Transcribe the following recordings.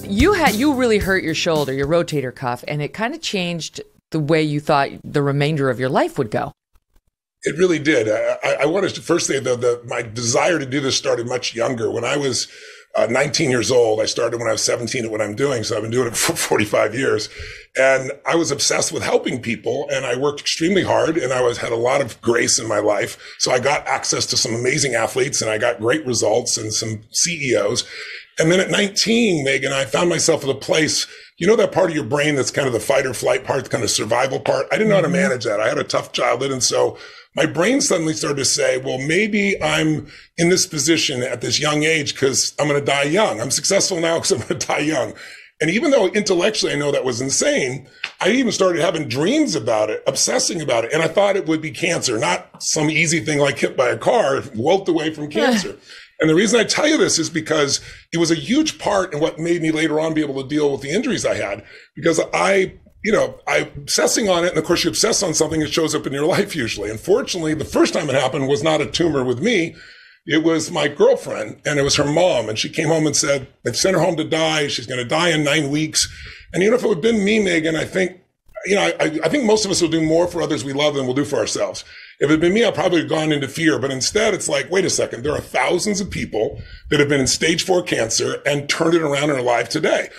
You really hurt your shoulder, your rotator cuff, and it kind of changed the way you thought the remainder of your life would go. It really did. I wanted to first say, though, my desire to do this started much younger. When I was 19 years old, I started when I was 17 at what I'm doing. So I've been doing it for 45 years. And I was obsessed with helping people, and I worked extremely hard, and had a lot of grace in my life. So I got access to some amazing athletes, and I got great results and some CEOs. And then at 19, Megyn, I found myself at a place, you know, that part of your brain that's kind of the fight or flight part, the kind of survival part. I didn't know how to manage that. I had a tough childhood. And so my brain suddenly started to say, well, maybe I'm in this position at this young age because I'm going to die young. I'm successful now because I'm going to die young. And even though intellectually I know that was insane, I even started having dreams about it, obsessing about it. And I thought it would be cancer, not some easy thing like hit by a car, welted away from cancer. And the reason I tell you this is because it was a huge part in what made me later on be able to deal with the injuries I had, because I'm obsessing on it. And of course, you obsess on something that shows up in your life usually. Unfortunately, the first time it happened was not a tumor with me. It was my girlfriend, and it was her mom. And she came home and said, they've sent her home to die. She's going to die in 9 weeks. And if it had been me, Megyn, I think most of us will do more for others we love than we'll do for ourselves. If it had been me, I'd probably have gone into fear. But instead, it's like, wait a second, there are thousands of people that have been in stage 4 cancer and turned it around in their life today.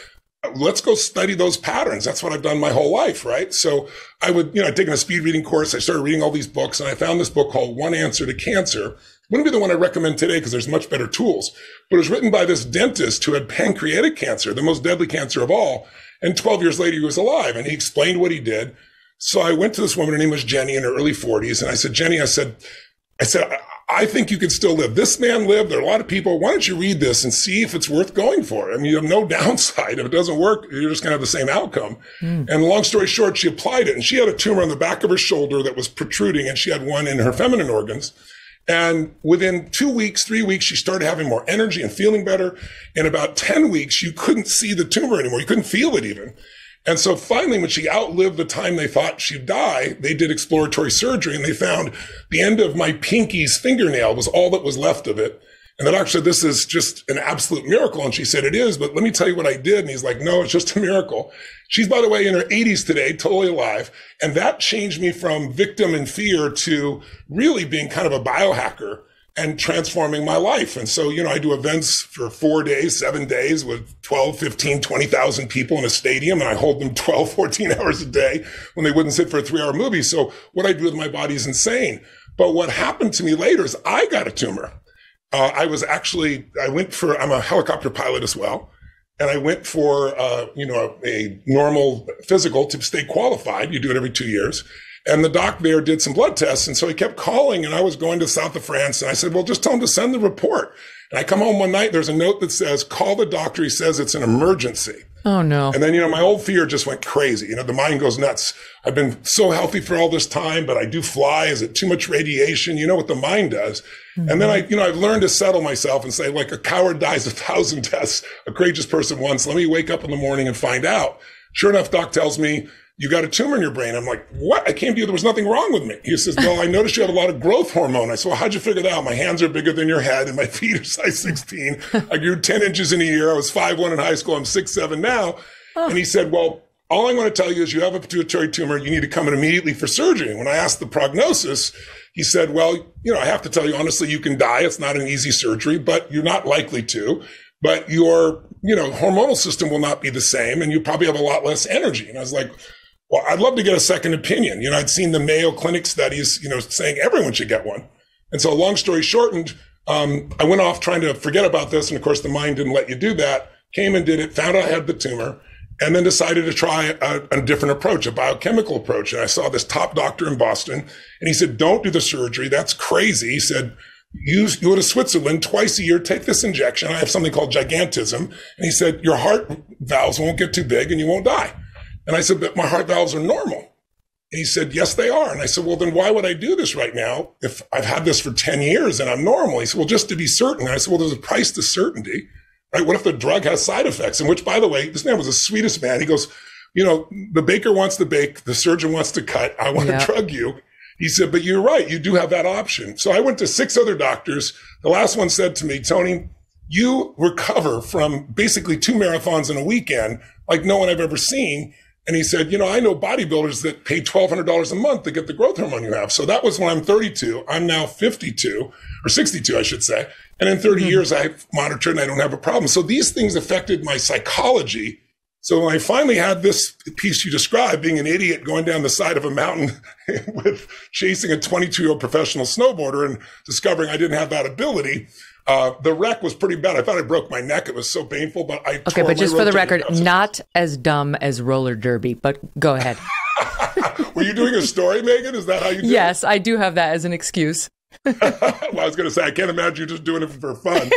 Let's go study those patterns. That's what I've done my whole life, right? So I'd taken a speed reading course. I started reading all these books, and I found this book called One Answer to Cancer. Wouldn't be the one I recommend today because there's much better tools. But it was written by this dentist who had pancreatic cancer, the most deadly cancer of all. And 12 years later, he was alive, and he explained what he did. So I went to this woman, her name was Jenny, in her early 40s. And I said, Jenny, I said, I think you can still live. This man lived. There are a lot of people. Why don't you read this and see if it's worth going for? I mean, you have no downside. If it doesn't work, you're just going to have the same outcome. And long story short, she applied it, and she had a tumor on the back of her shoulder that was protruding, and she had one in her feminine organs. And within 2 weeks, 3 weeks, she started having more energy and feeling better. In about 10 weeks, you couldn't see the tumor anymore. You couldn't feel it even. And so finally, when she outlived the time they thought she'd die, they did exploratory surgery, and they found the end of my pinky's fingernail was all that was left of it. And the doctor said, this is just an absolute miracle. And she said, it is, but let me tell you what I did. And he's like, no, it's just a miracle. She's, by the way, in her 80s today, totally alive. And that changed me from victim and fear to really being kind of a biohacker and transforming my life. And so, I do events for 4 days, 7 days with 12, 15, 20,000 people in a stadium. And I hold them 12, 14 hours a day when they wouldn't sit for a 3-hour movie. So what I do with my body is insane. But what happened to me later is I got a tumor. I'm a helicopter pilot as well. And I went for, a normal physical to stay qualified. You do it every 2 years. And the doc there did some blood tests. And so he kept calling, and I was going to south of France. And I said, well, just tell him to send the report. And I come home one night, there's a note that says, call the doctor. He says it's an emergency. Oh, no. And then, my old fear just went crazy. The mind goes nuts. I've been so healthy for all this time, but I do fly. Is it too much radiation? You know what the mind does. Mm-hmm. And then I've learned to settle myself and say, like a coward dies 1,000 deaths, a courageous person once. Let me wake up in the morning and find out. Sure enough, doc tells me, you got a tumor in your brain. I'm like, what? I came to you. There was nothing wrong with me. He says, well, I noticed you have a lot of growth hormone. I said, well, how'd you figure that out? My hands are bigger than your head and my feet are size 16. I grew 10 inches in a year. I was 5'1" in high school. I'm 6'7" now. Oh. And he said, well, all I want to tell you is you have a pituitary tumor. You need to come in immediately for surgery. When I asked the prognosis, he said, well, I have to tell you honestly, you can die. It's not an easy surgery, but you're not likely to. But your, hormonal system will not be the same, and you probably have a lot less energy. And I was like, well, I'd love to get a second opinion. I'd seen the Mayo Clinic studies, saying everyone should get one. And so long story shortened, I went off trying to forget about this. And of course, the mind didn't let you do that. Came and did it, found out I had the tumor, and then decided to try a different approach, a biochemical approach. And I saw this top doctor in Boston, and he said, don't do the surgery. That's crazy. He said, you go to Switzerland twice a year, take this injection. I have something called gigantism. And he said, your heart valves won't get too big and you won't die. And I said, but my heart valves are normal. And he said, yes, they are. And I said, well, then why would I do this right now if I've had this for 10 years and I'm normal? He said, well, just to be certain. And I said, well, there's a price to certainty, right? What if the drug has side effects? And which, by the way, this man was the sweetest man. He goes, the baker wants to bake, the surgeon wants to cut. I want to drug you. He said, but you're right. You do have that option. So I went to 6 other doctors. The last one said to me, Tony, you recover from basically 2 marathons in a weekend like no one I've ever seen. And he said, I know bodybuilders that pay $1,200 a month to get the growth hormone you have. So that was when I'm 32. I'm now 52 or 62, I should say. And in 30 years, I've monitored and I don't have a problem. So these things affected my psychology. So when I finally had this piece you described, being an idiot going down the side of a mountain with chasing a 22-year-old professional snowboarder and discovering I didn't have that ability, the wreck was pretty bad. I thought I broke my neck. It was so painful, but I Okay, but just for the record, not as dumb as roller derby, but go ahead. Were you doing a story, Megyn? Is that how you do it? Yes, I do have that as an excuse. Well, I was going to say, I can't imagine you just doing it for fun.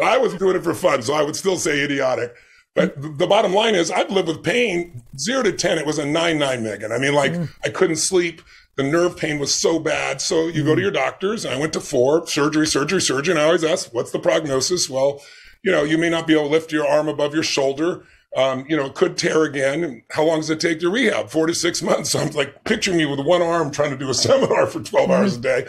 I was doing it for fun, so I would still say idiotic. But the bottom line is I've lived with pain 0 to 10. It was a 9, Megyn. I mean, I couldn't sleep. The nerve pain was so bad. So you go to your doctors, and I went to 4, surgery. I always ask, what's the prognosis? Well, you may not be able to lift your arm above your shoulder. It could tear again. And how long does it take to rehab? 4 to 6 months. So I'm like, picture me with one arm trying to do a seminar for 12 hours a day.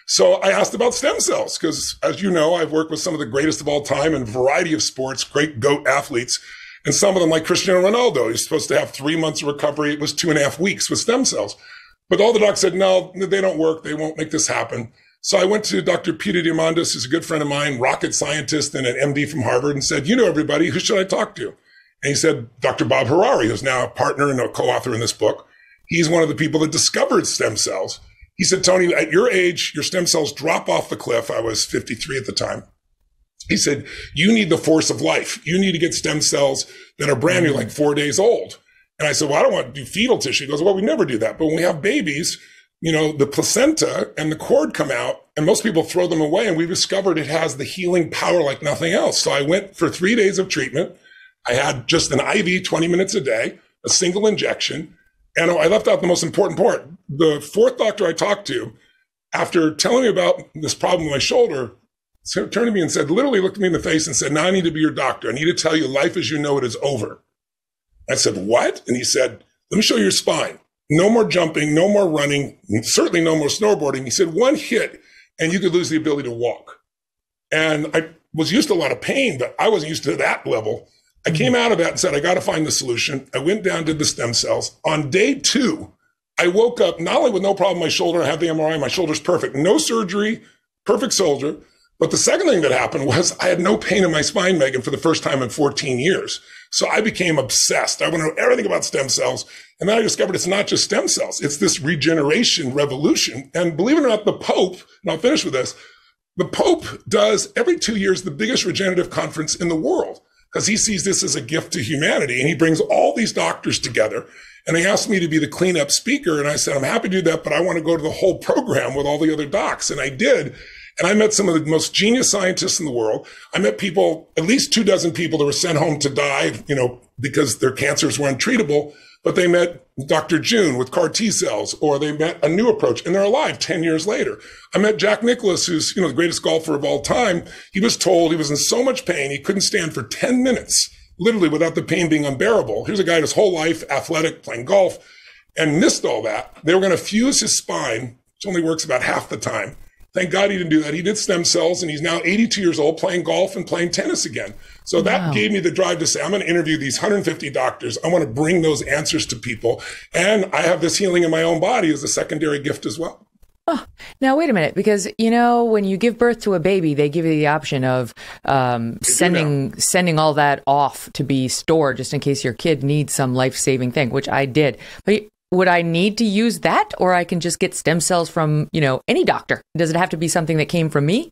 So I asked about stem cells because, as you know, I've worked with some of the greatest of all time in a variety of sports, great GOAT athletes. And some of them, like Cristiano Ronaldo, he's supposed to have 3 months of recovery. It was 2.5 weeks with stem cells. But all the docs said, no, they don't work. They won't make this happen. So I went to Dr. Peter Diamandis, who's a good friend of mine, rocket scientist and an MD from Harvard, and said, everybody, who should I talk to? And he said, Dr. Bob Harari, who's now a partner and a co-author in this book. He's one of the people that discovered stem cells. He said, Tony, at your age, your stem cells drop off the cliff. I was 53 at the time. He said, you need the force of life. You need to get stem cells that are brand new, like 4 days old. And I said, well, I don't want to do fetal tissue. He goes, well, we never do that. But when we have babies, the placenta and the cord come out and most people throw them away. And we discovered it has the healing power like nothing else. So I went for 3 days of treatment. I had just an IV 20 minutes a day, a single injection. And I left out the most important part. The 4th doctor I talked to, after telling me about this problem with my shoulder, turned to me and said, literally looked at me in the face and said, now I need to be your doctor. I need to tell you life as you know it is over. I said, what? And he said, let me show you your spine. No more jumping, no more running, certainly no more snowboarding. He said, 1 hit and you could lose the ability to walk. And I was used to a lot of pain, but I wasn't used to that level. I came out of that and said, I got to find the solution. I went down, did the stem cells. On day 2, I woke up not only with no problem with my shoulder, I had the MRI, my shoulder's perfect, no surgery, perfect shoulder. But the second thing that happened was I had no pain in my spine, Megyn, for the first time in 14 years. So I became obsessed. I want to know everything about stem cells. And then I discovered it's not just stem cells. It's this regeneration revolution. And believe it or not, the Pope, and I'll finish with this, the Pope does every 2 years the biggest regenerative conference in the world because he sees this as a gift to humanity. And he brings all these doctors together. And he asked me to be the cleanup speaker. And I said, I'm happy to do that, but I want to go to the whole program with all the other docs. And I did. And I met some of the most genius scientists in the world. I met people, at least 24 people that were sent home to die, because their cancers were untreatable. But they met Dr. June with CAR T cells, or they met a new approach, and they're alive 10 years later. I met Jack Nicklaus, who's, the greatest golfer of all time. He was told he was in so much pain, he couldn't stand for 10 minutes, literally without the pain being unbearable. Here's a guy his whole life, athletic, playing golf, and missed all that. They were going to fuse his spine, which only works about half the time. Thank God he didn't do that. He did stem cells, and he's now 82 years old playing golf and playing tennis again. So that gave me the drive to say, I'm going to interview these 150 doctors. I want to bring those answers to people. And I have this healing in my own body as a secondary gift as well. Oh, now, wait a minute, because, when you give birth to a baby, they give you the option of sending all that off to be stored just in case your kid needs some life-saving thing, which I did. But would I need to use that, or I can just get stem cells from, any doctor? Does it have to be something that came from me?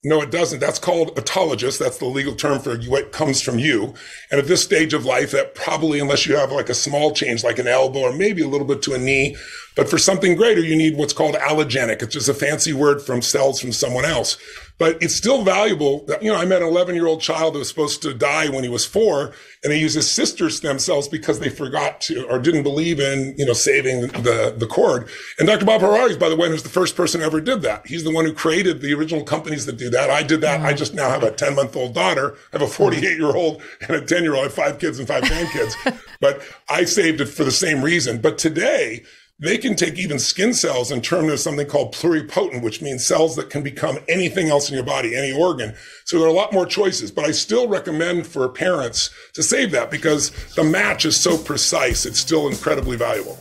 No, it doesn't. That's called autologous. That's the legal term for what comes from you. And at this stage of life, that probably, unless you have like a small change, like an elbow or maybe a little bit to a knee, but for something greater, you need what's called allogenic. It's just a fancy word from cells from someone else. But it's still valuable. I met an 11-year-old child who was supposed to die when he was 4, and they used his sister's stem cells because they forgot to or didn't believe in, saving the cord. And Dr. Bob Harari, by the way, was the first person who ever did that. He's the one who created the original companies that do that. I did that. I just now have a 10-month-old daughter. I have a 48-year-old and a 10-year-old. I have 5 kids and 5 grandkids. But I saved it for the same reason. But today, they can take even skin cells and turn them into something called pluripotent, which means cells that can become anything else in your body, any organ. So there are a lot more choices, but I still recommend for parents to save that because the match is so precise. It's still incredibly valuable.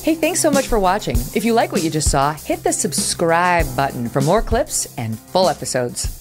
Hey, thanks so much for watching. If you like what you just saw, hit the subscribe button for more clips and full episodes.